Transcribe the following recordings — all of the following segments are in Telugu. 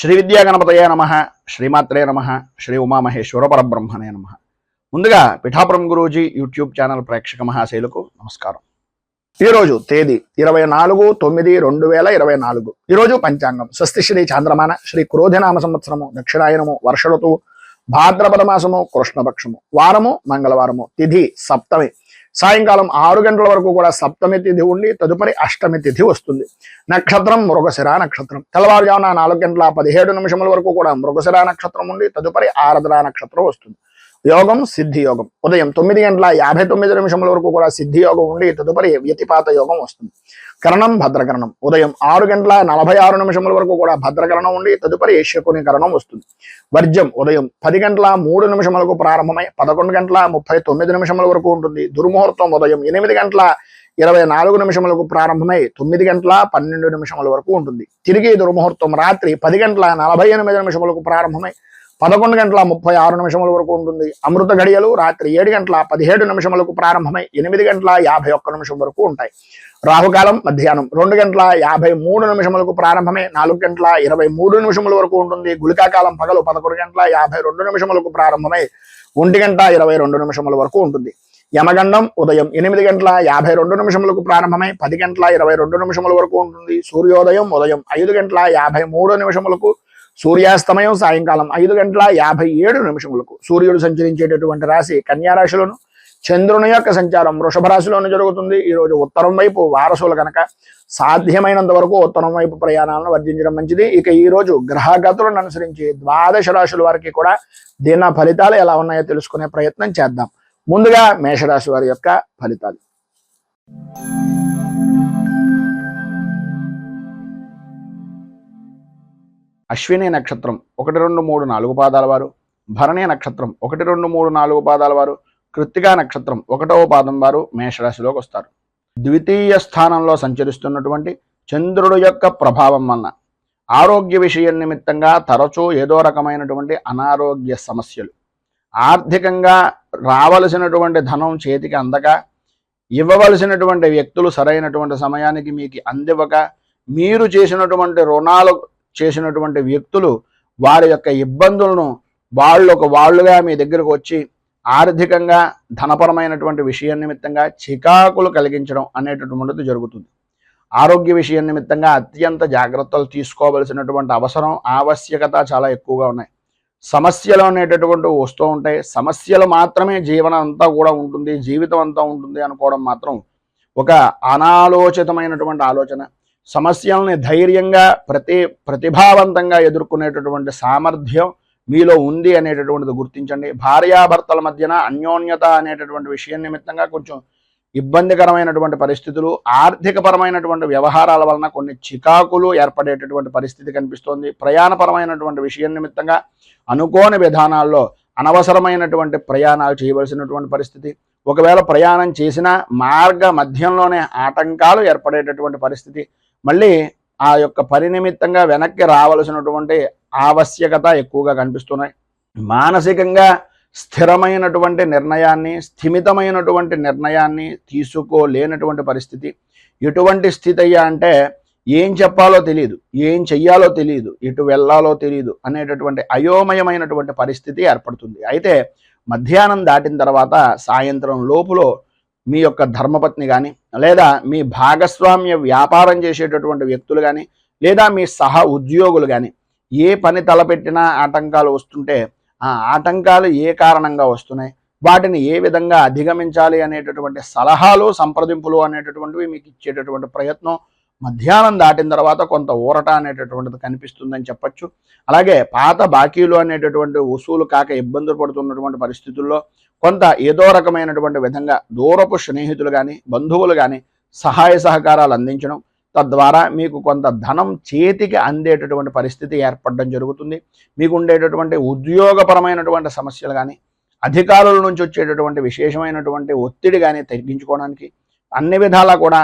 శ్రీ విద్యా గణపతయే నమః, శ్రీమాత్రే నమః, శ్రీ ఉమామహేశ్వర పరబ్రహ్మణే నమః. ముందుగా పిఠాపురం గురూజీ యూట్యూబ్ ఛానల్ ప్రేక్షక మహాశైలకు నమస్కారం. ఈరోజు తేదీ 24/9/2024. ఈరోజు పంచాంగం స్వస్తి శ్రీ చాంద్రమాన శ్రీ క్రోధినామ సంవత్సరము దక్షిణాయనము వర్ష ఋతువు భాద్రపద మాసము కృష్ణపక్షము వారము మంగళవారము తిథి సప్తమి సాయంకాలం 6 గంటల వరకు కూడా సప్తమి తిథి ఉండి తదుపరి అష్టమి తిథి వస్తుంది. నక్షత్రం మృగశిర నక్షత్రం. తెల్లవారుజామున 4:17 వరకు కూడా మృగశిర నక్షత్రం ఉండి తదుపరి ఆరద్ర నక్షత్రం వస్తుంది. యోగం సిద్ధి యోగం. ఉదయం 9:59 వరకు కూడా సిద్ధి యోగం ఉండి తదుపరి వ్యతిపాత యోగం వస్తుంది. కరణం భద్రకరణం. ఉదయం 6:46 వరకు కూడా భద్రకరణం ఉండి తదుపరి శకుని కరణం వస్తుంది. వర్జ్యం ఉదయం 10:03 ప్రారంభమై 11:39 వరకు ఉంటుంది. దుర్ముహూర్తం ఉదయం 8:24 ప్రారంభమై 9:12 వరకు ఉంటుంది. తిరిగి దుర్ముహూర్తం రాత్రి 10:48 ప్రారంభమై 11:36 వరకు ఉంటుంది. అమృత గడియలు రాత్రి 7:17 ప్రారంభమై 8:51 వరకు ఉంటాయి. రాహుకాలం మధ్యాహ్నం 2:53 ప్రారంభమై 4:23 వరకు ఉంటుంది. గుళికాకాలం పగలు 11:52 ప్రారంభమై 1:22 వరకు ఉంటుంది. యమగండం ఉదయం 8:52 ప్రారంభమై 10:22 వరకు ఉంటుంది. సూర్యోదయం ఉదయం 5:53 సూర్యాస్తమయం సాయంకాలం 5:57 సూర్యుడు సంచరించేటటువంటి రాశి కన్యారాశిలోను, చంద్రుని యొక్క సంచారం వృషభ రాశిలోను జరుగుతుంది. ఈరోజు ఉత్తరం వైపు వారసులు కనుక సాధ్యమైనంత వరకు ఉత్తరం వైపు ప్రయాణాలను వర్జించడం మంచిది. ఇక ఈ రోజు గ్రహగతులను అనుసరించి 12 రాశుల వారికి కూడా దిన ఫలితాలు ఎలా ఉన్నాయో తెలుసుకునే ప్రయత్నం చేద్దాం. ముందుగా మేషరాశి వారి యొక్క ఫలితాలు. అశ్విని నక్షత్రం 1, 2, 3, 4 పాదాల వారు, భరణి నక్షత్రం 1, 2, 3, 4 పాదాల వారు, కృత్తికా నక్షత్రం 1వ పాదం వారు మేషరాశిలోకి వస్తారు. ద్వితీయ స్థానంలో సంచరిస్తున్నటువంటి చంద్రుడు యొక్క ప్రభావం వలన ఆరోగ్య విషయం నిమిత్తంగా తరచూ ఏదో రకమైనటువంటి అనారోగ్య సమస్యలు, ఆర్థికంగా రావలసినటువంటి ధనం చేతికి అందక, ఇవ్వవలసినటువంటి వ్యక్తులు సరైనటువంటి సమయానికి మీకు అందివ్వక, మీరు చేసినటువంటి రుణాలు చేసినటువంటి వ్యక్తులు వారి యొక్క ఇబ్బందులను వాళ్ళుగా మీ దగ్గరకు వచ్చి ఆర్థికంగా ధనపరమైనటువంటి విషయం నిమిత్తంగా చికాకులు కలిగించడం అనేటటువంటిది జరుగుతుంది. ఆరోగ్య విషయం నిమిత్తంగా అత్యంత జాగ్రత్తలు తీసుకోవలసినటువంటి అవసరం ఆవశ్యకత చాలా ఎక్కువగా ఉన్నాయి. సమస్యలు అనేటటువంటివి వస్తూ ఉంటాయి. సమస్యలు మాత్రమే జీవనం అంతా కూడా ఉంటుంది, జీవితం అంతా ఉంటుంది అనుకోవడం మాత్రం ఒక అనాలోచితమైనటువంటి ఆలోచన. సమస్యల్ని ధైర్యంగా ప్రతిభావంతంగా ఎదుర్కొనేటటువంటి సామర్థ్యం మీలో ఉంది అనేటటువంటిది గుర్తించండి. భార్యాభర్తల మధ్యన అన్యోన్యత అనేటటువంటి విషయం నిమిత్తంగా కొంచెం ఇబ్బందికరమైనటువంటి పరిస్థితులు, ఆర్థికపరమైనటువంటి వ్యవహారాల వలన కొన్ని చికాకులు ఏర్పడేటటువంటి పరిస్థితి కనిపిస్తోంది. ప్రయాణపరమైనటువంటి విషయం నిమిత్తంగా అనుకోని విధానాల్లో అనవసరమైనటువంటి ప్రయాణాలు చేయవలసినటువంటి పరిస్థితి, ఒకవేళ ప్రయాణం చేసినా మార్గ మధ్యంలోనే ఆటంకాలు ఏర్పడేటటువంటి పరిస్థితి, మళ్ళీ ఆ యొక్క పరినిమిత్తంగా వెనక్కి రావలసినటువంటి ఆవశ్యకత ఎక్కువగా కనిపిస్తున్నాయి. మానసికంగా స్థిరమైనటువంటి నిర్ణయాన్ని, స్థిమితమైనటువంటి నిర్ణయాన్ని తీసుకోలేనటువంటి పరిస్థితి. ఎటువంటి స్థితి అయ్యా అంటే ఏం చెప్పాలో తెలియదు, ఏం చెయ్యాలో తెలియదు, ఎటు వెళ్ళాలో తెలియదు అనేటటువంటి అయోమయమైనటువంటి పరిస్థితి ఏర్పడుతుంది. అయితే మధ్యాహ్నం దాటిన తర్వాత సాయంత్రం లోపులో మీ యొక్క ధర్మపత్ని కానీ, లేదా మీ భాగస్వామ్య వ్యాపారం చేసేటటువంటి వ్యక్తులు కానీ, లేదా మీ సహ ఉద్యోగులు కానీ ఏ పని తలపెట్టినా ఆటంకాలు వస్తుంటే ఆ ఆటంకాలు ఏ కారణంగా వస్తున్నాయి, వాటిని ఏ విధంగా అధిగమించాలి అనేటటువంటి సలహాలు, సంప్రదింపులు అనేటటువంటివి మీకు ఇచ్చేటటువంటి ప్రయత్నం మధ్యాహ్నం దాటిన తర్వాత కొంత ఊరట అనేటటువంటిది కనిపిస్తుందని చెప్పచ్చు. అలాగే పాత బాకీలు అనేటటువంటి వసూలు కాక ఇబ్బందులు పడుతున్నటువంటి పరిస్థితుల్లో కొంత ఏదో రకమైనటువంటి విధంగా దూరపు స్నేహితులు కానీ, బంధువులు కానీ సహాయ సహకారాలు అందించడం, తద్వారా మీకు కొంత ధనం చేతికి అందేటటువంటి పరిస్థితి ఏర్పడడం జరుగుతుంది. మీకు ఉండేటటువంటి ఉద్యోగపరమైనటువంటి సమస్యలు కానీ, అధికారుల నుంచి వచ్చేటటువంటి విశేషమైనటువంటి ఒత్తిడి కానీ తగ్గించుకోవడానికి అన్ని విధాలా కూడా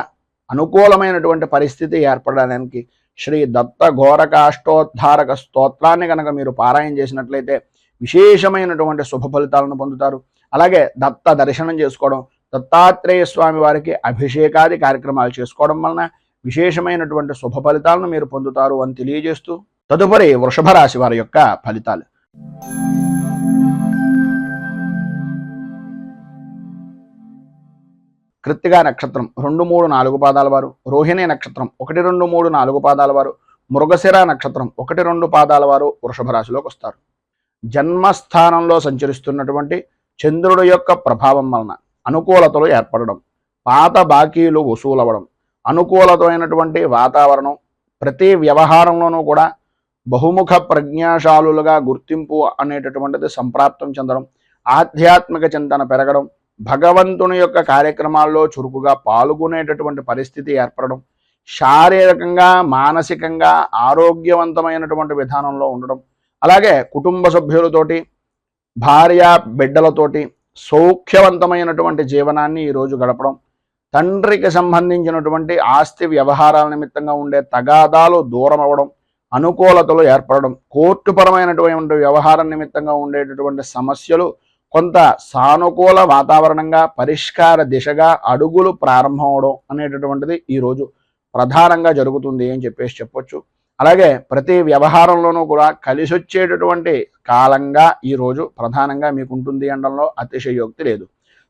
అనుకూలమైనటువంటి పరిస్థితి ఏర్పడడానికి శ్రీ దత్త ఘోరకాష్టోద్ధారక స్తోత్రాన్ని కనుక మీరు పారాయణ చేసినట్లయితే విశేషమైనటువంటి శుభ ఫలితాలను పొందుతారు. అలాగే దత్త దర్శనం చేసుకోవడం, దత్తాత్రేయ స్వామి వారికి అభిషేకాది కార్యక్రమాలు చేసుకోవడం వలన విశేషమైనటువంటి శుభ ఫలితాలను మీరు పొందుతారు అని తెలియజేస్తూ తదుపరి వృషభ రాశి వారి యొక్క ఫలితాలు. కృత్తికా నక్షత్రం 2, 3, 4 పాదాల వారు, రోహిణి నక్షత్రం 1, 2, 3, 4 పాదాల వారు, మృగశిర నక్షత్రం 1, 2 పాదాల వారు వృషభ రాశిలోకి వస్తారు. జన్మస్థానంలో సంచరిస్తున్నటువంటి చంద్రుడి యొక్క ప్రభావం వలన అనుకూలతలు ఏర్పడడం, పాత బాకీలు వసూలవ్వడం, అనుకూలతమైనటువంటి వాతావరణం, ప్రతి వ్యవహారంలోనూ కూడా బహుముఖ ప్రజ్ఞాశాలులుగా గుర్తింపు అనేటటువంటిది సంప్రాప్తం చెందడం, ఆధ్యాత్మిక చింతన పెరగడం, భగవంతుని యొక్క కార్యక్రమాల్లో చురుకుగా పాల్గొనేటటువంటి పరిస్థితి ఏర్పడడం, శారీరకంగా మానసికంగా ఆరోగ్యవంతమైనటువంటి విధానంలో ఉండడం, అలాగే కుటుంబ సభ్యులతోటి భార్య బిడ్డలతోటి సౌఖ్యవంతమైనటువంటి జీవనాన్ని ఈరోజు గడపడం, తండ్రికి సంబంధించినటువంటి ఆస్తి వ్యవహారాల నిమిత్తంగా ఉండే తగాదాలు దూరం అవ్వడం, అనుకూలతలు ఏర్పడడం, కోర్టుపరమైనటువంటి వ్యవహారం నిమిత్తంగా ఉండేటటువంటి సమస్యలు కొంత సానుకూల వాతావరణంగా పరిష్కార దిశగా అడుగులు ప్రారంభం అవడం అనేటటువంటిది ఈరోజు ప్రధానంగా జరుగుతుంది అని చెప్పొచ్చు. అలాగే ప్రతి వ్యవహారంలోనూ కూడా కలిసి వచ్చేటటువంటి కాలంగా ఈరోజు ప్రధానంగా మీకు ఉంటుంది అనడంలో అతిశయోక్తి లేదు.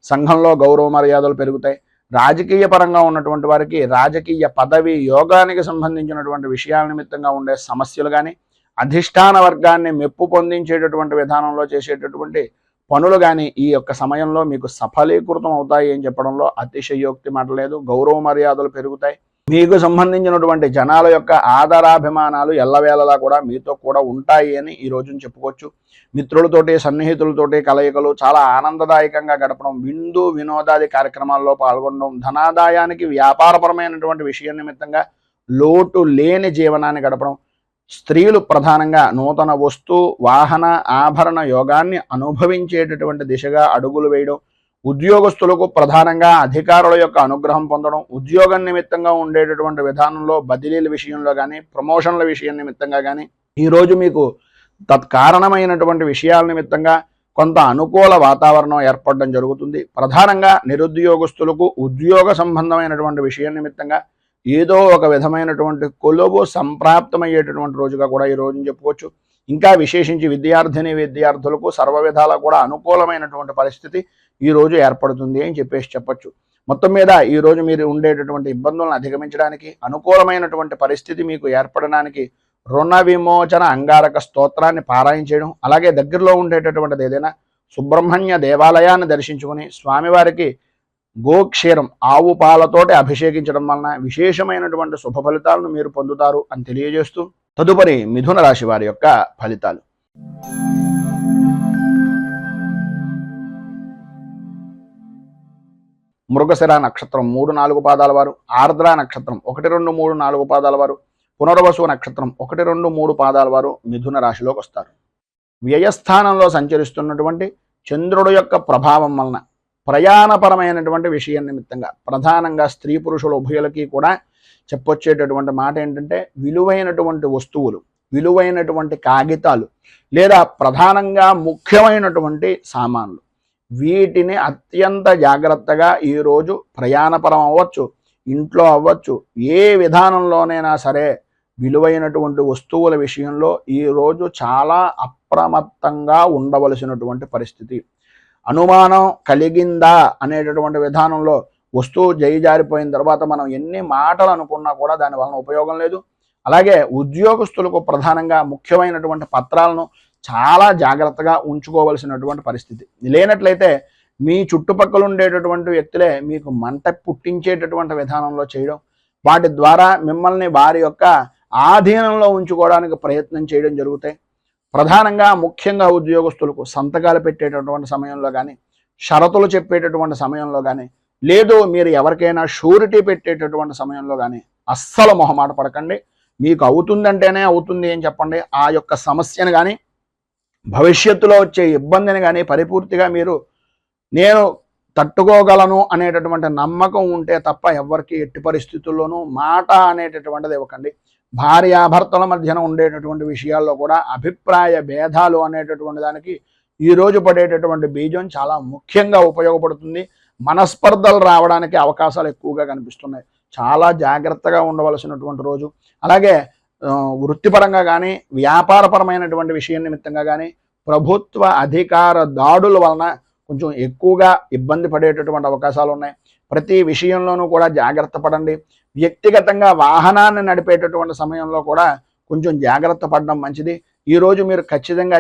సంఘంలో గౌరవ మర్యాదలు పెరుగుతాయి. రాజకీయ పరంగా ఉన్నటువంటి వారికి రాజకీయ పదవి యోగానికి సంబంధించినటువంటి విషయాల నిమిత్తంగా ఉండే సమస్యలు కానీ, అధిష్టాన వర్గాన్ని మెప్పు పొందించేటటువంటి విధానంలో చేసేటటువంటి పనులు కానీ ఈ యొక్క సమయంలో మీకు సఫలీకృతం అవుతాయి అని చెప్పడంలో అతిశయోక్తి మాట లేదు. గౌరవ మర్యాదలు పెరుగుతాయి. మీకు సంబంధించినటువంటి జనాల యొక్క ఆదరాభిమానాలు ఎల్లవేళలా కూడా మీతో కూడా ఉంటాయి అని ఈ రోజున చెప్పుకోవచ్చు. మిత్రులతోటి సన్నిహితులతోటి కలయికలు చాలా ఆనందదాయకంగా గడపడం, విందు వినోదాది కార్యక్రమాల్లో పాల్గొనడం, ధనాదాయానికి వ్యాపారపరమైనటువంటి విషయం నిమిత్తంగా లోటు లేని జీవనాన్ని గడపడం, స్త్రీలు ప్రధానంగా నూతన వస్తు వాహన ఆభరణ యోగాన్ని అనుభవించేటటువంటి దిశగా అడుగులు వేయడం, ఉద్యోగస్తులకు ప్రధానంగా అధికారుల యొక్క అనుగ్రహం పొందడం, ఉద్యోగం నిమిత్తంగా ఉండేటటువంటి విధానంలో బదిలీల విషయంలో కానీ, ప్రమోషన్ల విషయం నిమిత్తంగా కానీ ఈరోజు మీకు తత్కారణమైనటువంటి విషయాల నిమిత్తంగా కొంత అనుకూల వాతావరణం ఏర్పడడం జరుగుతుంది. ప్రధానంగా నిరుద్యోగస్తులకు ఉద్యోగ సంబంధమైనటువంటి విషయం నిమిత్తంగా ఏదో ఒక విధమైనటువంటి కొలువు సంప్రాప్తమయ్యేటటువంటి రోజుగా కూడా ఈ రోజుని చెప్పుకోవచ్చు. ఇంకా విశేషించి విద్యార్థులకు సర్వ విధాలా కూడా అనుకూలమైనటువంటి పరిస్థితి ఈ రోజు ఏర్పడుతుంది అని చెప్పొచ్చు. మొత్తం మీద ఈ రోజు మీరు ఉండేటటువంటి ఇబ్బందులను అధిగమించడానికి, అనుకూలమైనటువంటి పరిస్థితి మీకు ఏర్పడడానికి రుణ విమోచన అంగారక స్తోత్రాన్ని పారాయణ చేయడం, అలాగే దగ్గరలో ఉండేటటువంటిది ఏదైనా సుబ్రహ్మణ్య దేవాలయాన్ని దర్శించుకుని స్వామివారికి గోక్షీరం ఆవు పాలతోటి అభిషేకించడం వలన విశేషమైనటువంటి శుభ ఫలితాలను మీరు పొందుతారు అని తెలియజేస్తూ తదుపరి మిథున రాశి వారి యొక్క ఫలితాలు. మృగశిర నక్షత్రం 3, 4 పాదాల వారు, ఆర్ద్ర నక్షత్రం 1, 2, 3, 4 పాదాల వారు, పునర్వసు నక్షత్రం 1, 2, 3 పాదాల వారు మిథున రాశిలోకి వస్తారు. వ్యయస్థానంలో సంచరిస్తున్నటువంటి చంద్రుడు యొక్క ప్రభావం వలన ప్రయాణపరమైనటువంటి విషయం నిమిత్తంగా ప్రధానంగా స్త్రీ పురుషుల ఉభయులకి కూడా చెప్పొచ్చేటటువంటి మాట ఏంటంటే, విలువైనటువంటి వస్తువులు, విలువైనటువంటి కాగితాలు లేదా ప్రధానంగా ముఖ్యమైనటువంటి సామాన్లు, వీటిని అత్యంత జాగ్రత్తగా ఈరోజు ప్రయాణపరం అవ్వచ్చు, ఇంట్లో అవ్వచ్చు, ఏ విధానంలోనైనా సరే విలువైనటువంటి వస్తువుల విషయంలో ఈరోజు చాలా అప్రమత్తంగా ఉండవలసినటువంటి పరిస్థితి. అనుమానం కలిగిందా అనేటటువంటి విధానంలో వస్తువు జారిపోయిన తర్వాత మనం ఎన్ని మాటలు అనుకున్నా కూడా దాని వలన ఉపయోగం లేదు. అలాగే ఉద్యోగస్తులకు ప్రధానంగా ముఖ్యమైనటువంటి పత్రాలను చాలా జాగ్రత్తగా ఉంచుకోవలసినటువంటి పరిస్థితి. లేనట్లయితే మీ చుట్టుపక్కల ఉండేటటువంటి వ్యక్తులే మీకు మంట పుట్టించేటటువంటి విధానంలో చేయడం, వాటి ద్వారా మిమ్మల్ని వారి యొక్క ఆధీనంలో ఉంచుకోవడానికి ప్రయత్నం చేయడం జరుగుతాయి. ప్రధానంగా ముఖ్యంగా ఉద్యోగస్తులకు సంతకాలు పెట్టేటటువంటి సమయంలో కానీ, షరతులు చెప్పేటటువంటి సమయంలో కానీ, లేదు మీరు ఎవరికైనా షూరిటీ పెట్టేటటువంటి సమయంలో కానీ అస్సలు మొహమాట పడకండి. మీకు అవుతుందంటేనే అవుతుంది అని చెప్పండి. ఆ యొక్క సమస్యను కానీ భవిష్యత్తులో వచ్చే ఇబ్బందిని కానీ పరిపూర్తిగా మీరు నేను తట్టుకోగలను అనేటటువంటి నమ్మకం ఉంటే తప్ప ఎవరికి ఎట్టి పరిస్థితుల్లోనూ మాట అనేటటువంటిది ఇవ్వకండి. భార్యాభర్తల మధ్యన ఉండేటటువంటి విషయాల్లో కూడా అభిప్రాయ భేదాలు అనేటటువంటి దానికి ఈరోజు పడేటటువంటి బీజం చాలా ముఖ్యంగా ఉపయోగపడుతుంది. మనస్పర్ధలు రావడానికి అవకాశాలు ఎక్కువగా కనిపిస్తున్నాయి. చాలా జాగ్రత్తగా ఉండవలసినటువంటి రోజు. అలాగే వృత్తిపరంగా కానీ వ్యాపారపరమైనటువంటి విషయం నిమిత్తంగా కానీ ప్రభుత్వ అధికార దాడుల వలన కొంచెం ఎక్కువగా ఇబ్బంది పడేటటువంటి అవకాశాలు ఉన్నాయి. ప్రతి విషయంలోనూ కూడా జాగ్రత్త పడండి. వ్యక్తిగతంగా వాహనాన్ని నడిపేటటువంటి సమయంలో కూడా కొంచెం జాగ్రత్త పడడం మంచిది. ఈరోజు మీరు ఖచ్చితంగా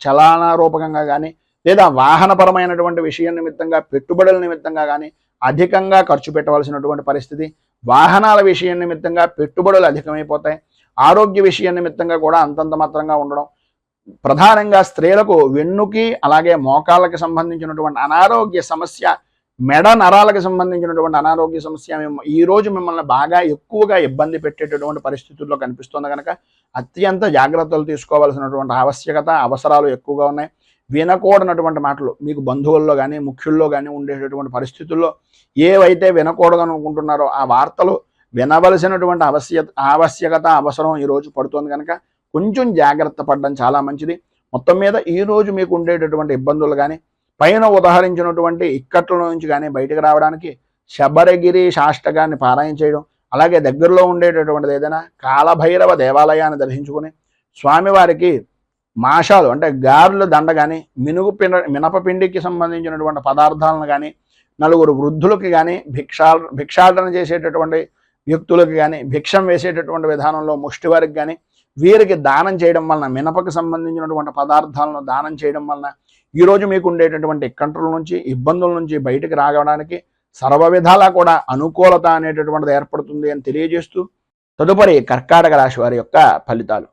చలానా రూపకంగా కానీ లేదా వాహనపరమైనటువంటి విషయం నిమిత్తంగా పెట్టుబడుల నిమిత్తంగా కానీ అధికంగా ఖర్చు పెట్టవలసినటువంటి పరిస్థితి. వాహనాల విషయం నిమిత్తంగా పెట్టుబడులు అధికమైపోతాయి. ఆరోగ్య విషయం నిమిత్తంగా కూడా అంతంత మాత్రంగా ఉండడం. ప్రధానంగా స్త్రీలకు వెన్నుకి అలాగే మోకాళ్ళకి సంబంధించినటువంటి అనారోగ్య సమస్య, మెడ నరాలకు సంబంధించినటువంటి అనారోగ్య సమస్య ఈరోజు మిమ్మల్ని బాగా ఎక్కువగా ఇబ్బంది పెట్టేటటువంటి పరిస్థితుల్లో కనిపిస్తుంది కనుక అత్యంత జాగ్రత్తలు తీసుకోవాల్సినటువంటి ఆవశ్యకత, అవసరాలు ఎక్కువగా ఉన్నాయి. వినకూడనటువంటి మాటలు మీకు బంధువుల్లో కానీ ముఖ్యుల్లో కానీ ఉండేటటువంటి పరిస్థితుల్లో ఏవైతే వినకూడదని అనుకుంటున్నారో ఆ వార్తలు వినవలసినటువంటి ఆవశ్యకత, అవసరం ఈరోజు పడుతుంది కనుక కొంచెం జాగ్రత్త పడడం చాలా మంచిది. మొత్తం మీద ఈరోజు మీకు ఉండేటటువంటి ఇబ్బందులు కానీ పైన ఉదాహరించినటువంటి ఇక్కట్ల నుంచి కానీ బయటకు రావడానికి శబరగిరి శాష్టకాన్ని పారాయణ చేయడం, అలాగే దగ్గరలో ఉండేటటువంటిది ఏదైనా కాలభైరవ దేవాలయాన్ని దర్శించుకుని స్వామివారికి మాషాలు అంటే గారెల దండ కానీ మినపపిండికి సంబంధించినటువంటి పదార్థాలను కానీ నలుగురు వృద్ధులకి కానీ భిక్షాటన చేసేటటువంటి వ్యక్తులకి కానీ భిక్షం వేసేటటువంటి విధానంలో ముష్టివారికి కానీ వీరికి దానం చేయడం వలన మినపకు సంబంధించినటువంటి పదార్థాలను దానం చేయడం వలన ఈరోజు మీకు ఉండేటటువంటి ఇక్కంట్రుల నుంచి ఇబ్బందుల నుంచి బయటకు రావడానికి సర్వ విధాలా కూడా అనుకూలత అనేటటువంటిది ఏర్పడుతుంది అని తెలియజేస్తూ తదుపరి కర్కాటక రాశి వారి యొక్క ఫలితాలు.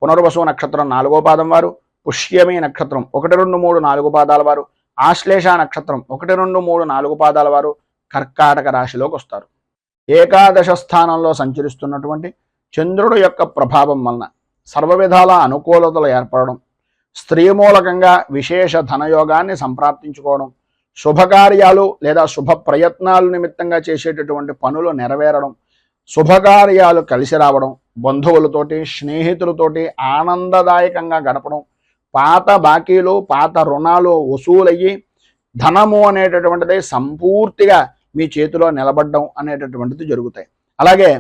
పునర్వసు నక్షత్రం 4వ పాదం వారు, పుష్యమి నక్షత్రం 1, 2, 3, 4 పాదాల వారు, ఆశ్లేష నక్షత్రం 1, 2, 3, 4 పాదాల వారు కర్కాటక రాశిలోకి వస్తారు. ఏకాదశ స్థానంలో సంచరిస్తున్నటువంటి చంద్రుడు యొక్క ప్రభావం వలన సర్వ విధాల అనుకూలతలు ఏర్పడడం, స్త్రీ మూలకంగా విశేష ధనయోగాన్ని సంప్రాప్తించుకోవడం, శుభకార్యాలు లేదా శుభ ప్రయత్నాలు నిమిత్తంగా చేసేటటువంటి పనులు నెరవేరడం, శుభకార్యాలు కలిసి రావడం, బంధువులతోటి స్నేహితులతోటి ఆనందదాయకంగా గడపడం, పాత బాకీలు పాత రుణాలు వసూలయ్యి ధనము అనేటటువంటిది సంపూర్తిగా మీ చేతిలో నిలబడడం అనేటటువంటిది జరుగుతాయి. అలాగే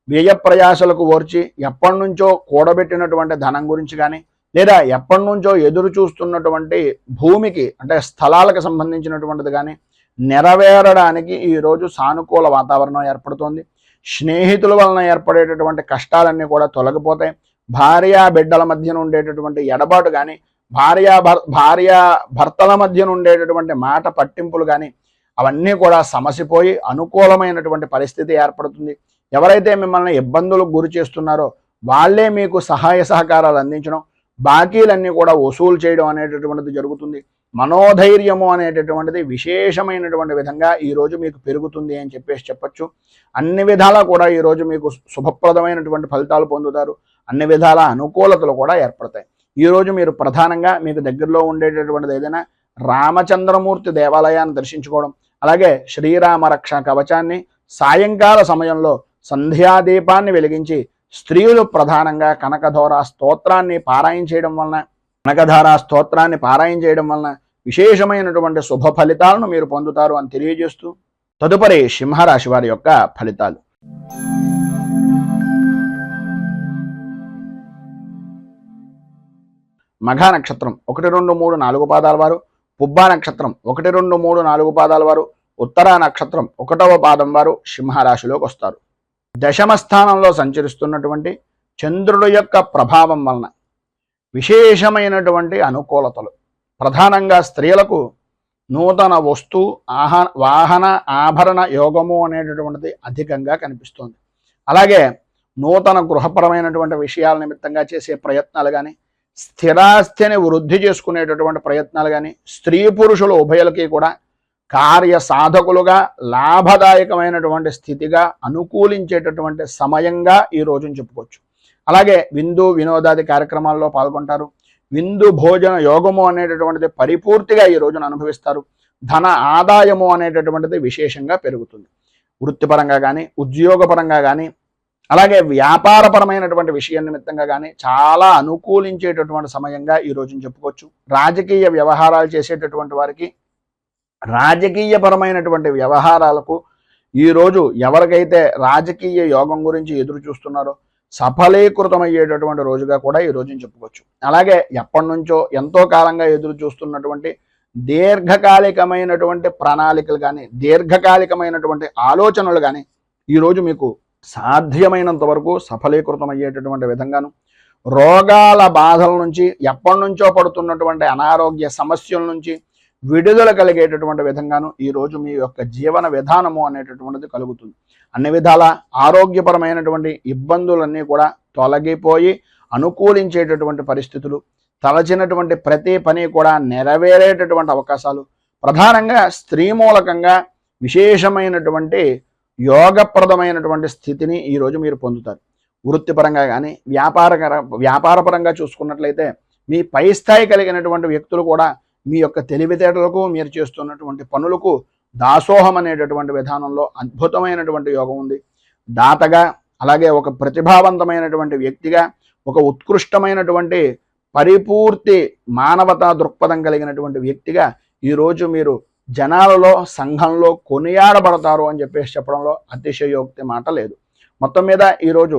వ్యయ ప్రయాసలకు ఓర్చి ఎప్పటి నుంచో కూడబెట్టినటువంటి ధనం గురించి కానీ లేదా ఎప్పటి నుంచో ఎదురు చూస్తున్నటువంటి భూమికి అంటే స్థలాలకు సంబంధించినటువంటిది కానీ నెరవేరడానికి ఈరోజు సానుకూల వాతావరణం ఏర్పడుతోంది. స్నేహితుల వలన ఏర్పడేటటువంటి కష్టాలన్నీ కూడా తొలగిపోతాయి. భార్యా బిడ్డల మధ్యన ఉండేటటువంటి ఎడబాటు కానీ భార్యా భర్తల మధ్యన ఉండేటటువంటి మాట పట్టింపులు కానీ అవన్నీ కూడా సమసిపోయి అనుకూలమైనటువంటి పరిస్థితి ఏర్పడుతుంది. ఎవరైతే మిమ్మల్ని ఇబ్బందులకు గురి చేస్తున్నారో వాళ్ళే మీకు సహాయ సహకారాలు అందించడం, బాకీలన్నీ కూడా వసూలు చేయడం అనేటటువంటిది జరుగుతుంది. మనోధైర్యము అనేటటువంటిది విశేషమైనటువంటి విధంగా ఈరోజు మీకు పెరుగుతుంది అని చెప్పచ్చు. అన్ని విధాలా కూడా ఈరోజు మీకు శుభప్రదమైనటువంటి ఫలితాలు పొందుతారు. అన్ని విధాల అనుకూలతలు కూడా ఏర్పడతాయి. ఈరోజు మీరు ప్రధానంగా మీకు దగ్గరలో ఉండేటటువంటిది ఏదైనా రామచంద్రమూర్తి దేవాలయాన్ని దర్శించుకోవడం, అలాగే శ్రీరామ రక్ష కవచాన్ని సాయంకాల సమయంలో సంధ్యాదీపాన్ని వెలిగించి స్త్రీలు ప్రధానంగా కనకధారా స్తోత్రాన్ని పారాయణ చేయడం వలన విశేషమైనటువంటి శుభ ఫలితాలను మీరు పొందుతారు అని తెలియజేస్తూ తదుపరి సింహరాశి వారి యొక్క ఫలితాలు. మఘా నక్షత్రం 1, 2, 3, 4 పాదాల వారు, పుబ్బా నక్షత్రం 1, 2, 3, 4 పాదాల వారు, ఉత్తరా నక్షత్రం 1వ పాదం వారు సింహరాశిలోకి వస్తారు. దశమ స్థానంలో సంచరిస్తున్నటువంటి చంద్రుడు యొక్క ప్రభావం వలన విశేషమైనటువంటి అనుకూలతలు, ప్రధానంగా స్త్రీలకు నూతన వస్తు వాహన ఆభరణ యోగము అనేటటువంటిది అధికంగా కనిపిస్తోంది. అలాగే నూతన గృహపరమైనటువంటి విషయాల నిమిత్తంగా చేసే ప్రయత్నాలు కానీ స్థిరాస్తిని వృద్ధి చేసుకునేటటువంటి ప్రయత్నాలు కానీ స్త్రీ పురుషులు ఉభయులకి కూడా కార్య సాధకులుగా లాభదాయకమైనటువంటి స్థితిగా అనుకూలించేటటువంటి సమయంగా ఈ రోజును చెప్పుకోవచ్చు. అలాగే విందు వినోదాది కార్యక్రమాల్లో పాల్గొంటారు. విందు భోజన యోగము అనేటటువంటిది పరిపూర్తిగా ఈ రోజున అనుభవిస్తారు. ధన ఆదాయము అనేటటువంటిది విశేషంగా పెరుగుతుంది. వృత్తిపరంగా కానీ ఉద్యోగపరంగా కానీ అలాగే వ్యాపారపరమైనటువంటి విషయం నిమిత్తంగా కానీ చాలా అనుకూలించేటటువంటి సమయంగా ఈ రోజున చెప్పుకోవచ్చు. రాజకీయ వ్యవహారాలు చేసేటటువంటి వారికి రాజకీయపరమైనటువంటి వ్యవహారాలకు ఈరోజు ఎవరికైతే రాజకీయ యోగం గురించి ఎదురు చూస్తున్నారో సఫలీకృతమయ్యేటటువంటి రోజుగా కూడా ఈ రోజుని చెప్పుకోవచ్చు. అలాగే ఎప్పటి నుంచో ఎంతో కాలంగా ఎదురు చూస్తున్నటువంటి దీర్ఘకాలికమైనటువంటి ప్రణాళికలు కానీ దీర్ఘకాలికమైనటువంటి ఆలోచనలు కానీ ఈరోజు మీకు సాధ్యమైనంత వరకు సఫలీకృతమయ్యేటటువంటి విధంగాను, రోగాల బాధల నుంచి ఎప్పటి నుంచో పడుతున్నటువంటి అనారోగ్య సమస్యల నుంచి విడుదల కలిగేటటువంటి విధంగాను ఈరోజు మీ యొక్క జీవన విధానము అనేటటువంటిది కలుగుతుంది. అన్ని విధాల ఆరోగ్యపరమైనటువంటి ఇబ్బందులన్నీ కూడా తొలగిపోయి అనుకూలించేటటువంటి పరిస్థితులు, తలచినటువంటి ప్రతి పని కూడా నెరవేరేటటువంటి అవకాశాలు, ప్రధానంగా స్త్రీ మూలకంగా విశేషమైనటువంటి యోగప్రదమైనటువంటి స్థితిని ఈరోజు మీరు పొందుతారు. వృత్తిపరంగా కానీ వ్యాపారపరంగా చూసుకున్నట్లయితే మీ పై స్థాయి కలిగినటువంటి వ్యక్తులు కూడా మీ యొక్క తెలివితేటలకు, మీరు చేస్తున్నటువంటి పనులకు దాసోహం అనేటటువంటి విధానంలో అద్భుతమైనటువంటి యోగం ఉంది. దాతగా, అలాగే ఒక ప్రతిభావంతమైనటువంటి వ్యక్తిగా, ఒక ఉత్కృష్టమైనటువంటి పరిపూర్తి మానవతా దృక్పథం కలిగినటువంటి వ్యక్తిగా ఈరోజు మీరు జనాలలో, సంఘంలో కొనియాడబడతారు అని చెప్పేసి చెప్పడంలో అతిశయోక్తి మాట లేదు. మొత్తం మీద ఈరోజు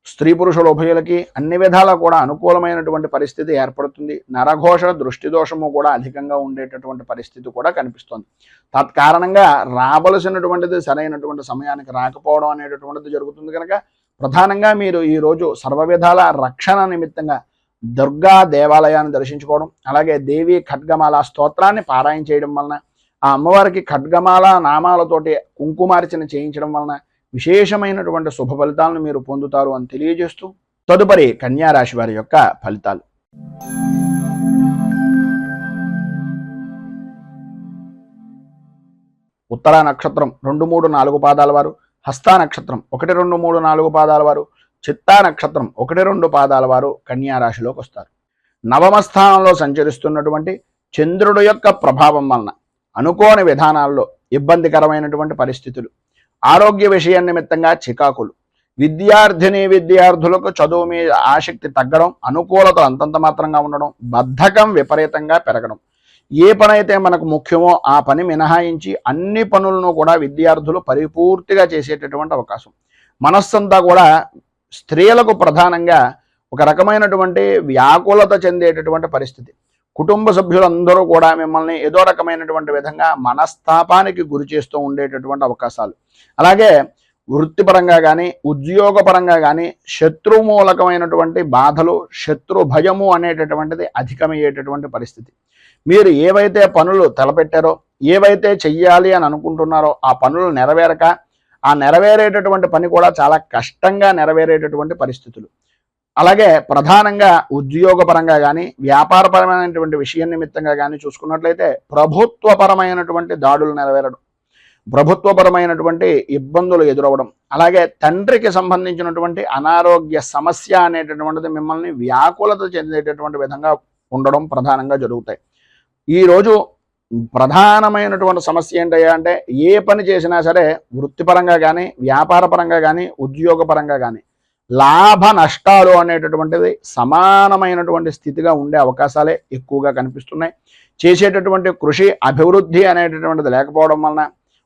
స్త్రీ పురుషుల ఉభయులకి అన్ని విధాలా కూడా అనుకూలమైనటువంటి పరిస్థితి ఏర్పడుతుంది. నరఘోష, దృష్టి దోషము కూడా అధికంగా ఉండేటటువంటి పరిస్థితి కూడా కనిపిస్తుంది. తత్కారణంగా రావలసినటువంటిది సరైనటువంటి సమయానికి రాకపోవడం అనేటటువంటిది జరుగుతుంది. కనుక ప్రధానంగా మీరు ఈరోజు సర్వవిధాల రక్షణ నిమిత్తంగా దుర్గా దేవాలయాన్ని దర్శించుకోవడం, అలాగే దేవి ఖడ్గమాల స్తోత్రాన్ని పారాయణ చేయడం వలన, ఆ అమ్మవారికి ఖడ్గమాల నామాలతోటి కుంకుమార్చన చేయించడం వలన విశేషమైనటువంటి శుభ ఫలితాలను మీరు పొందుతారు అని తెలియజేస్తూ తదుపరి కన్యా రాశి వారి యొక్క ఫలితాలు. ఉత్తరా నక్షత్రం 2, 3, 4 పాదాల వారు, హస్తా నక్షత్రం 1, 2, 3, 4 పాదాల వారు, చిత్తా నక్షత్రం 1, 2 పాదాల వారు కన్యా రాశిలోకి వస్తారు. నవమ స్థానంలో సంచరిస్తున్నటువంటి చంద్రుడు యొక్క ప్రభావం వలన అనుకోని విధానాల్లో ఇబ్బందికరమైనటువంటి పరిస్థితులు, ఆరోగ్య విషయం నిమిత్తంగా చికాకులు, విద్యార్థులకు చదువు మీద ఆసక్తి తగ్గడం, అనుకూలతలు అంతంత మాత్రంగా ఉండడం, బద్ధకం విపరీతంగా పెరగడం, ఏ పని అయితే మనకు ముఖ్యమో ఆ పని మినహాయించి అన్ని పనులను కూడా విద్యార్థులు పరిపూర్తిగా చేసేటటువంటి అవకాశం. మనస్సంతా కూడా స్త్రీలకు ప్రధానంగా ఒక రకమైనటువంటి వ్యాకులత చెందేటటువంటి పరిస్థితి. కుటుంబ సభ్యులందరూ కూడా మిమ్మల్ని ఏదో రకమైనటువంటి విధంగా మనస్తాపానికి గురి చేస్తూ ఉండేటటువంటి అవకాశాలు, అలాగే వృత్తిపరంగా కానీ ఉద్యోగపరంగా కానీ శత్రుమూలకమైనటువంటి బాధలు, శత్రు భయము అనేటటువంటిది అధికమయ్యేటటువంటి పరిస్థితి. మీరు ఏవైతే పనులు తలపెట్టారో, ఏవైతే చెయ్యాలి అని అనుకుంటున్నారో ఆ పనులు నెరవేరక, ఆ నెరవేరేటటువంటి పని కూడా చాలా కష్టంగా నెరవేరేటటువంటి పరిస్థితులు. అలాగే ప్రధానంగా ఉద్యోగపరంగా కానీ వ్యాపారపరమైనటువంటి విషయం నిమిత్తంగా కానీ చూసుకున్నట్లయితే ప్రభుత్వపరమైనటువంటి దాడులు నెరవేరడం, ప్రభుత్వపరమైనటువంటి ఇబ్బందులు ఎదురవడం, అలాగే తండ్రికి సంబంధించినటువంటి అనారోగ్య సమస్య అనేటటువంటిది మిమ్మల్ని వ్యాకులత చెందేటటువంటి విధంగా ఉండడం ప్రధానంగా జరుగుతాయి. ఈరోజు ప్రధానమైనటువంటి సమస్య ఏంటయ్యా అంటే, ఏ పని చేసినా సరే వృత్తిపరంగా కానీ వ్యాపారపరంగా కానీ ఉద్యోగపరంగా కానీ లాభ నష్టాలు అనేటటువంటిది సమానమైనటువంటి స్థితిగా ఉండే అవకాశాలే ఎక్కువగా కనిపిస్తున్నాయి. చేసేటటువంటి కృషి అభివృద్ధి అనేటటువంటిది లేకపోవడం వలన,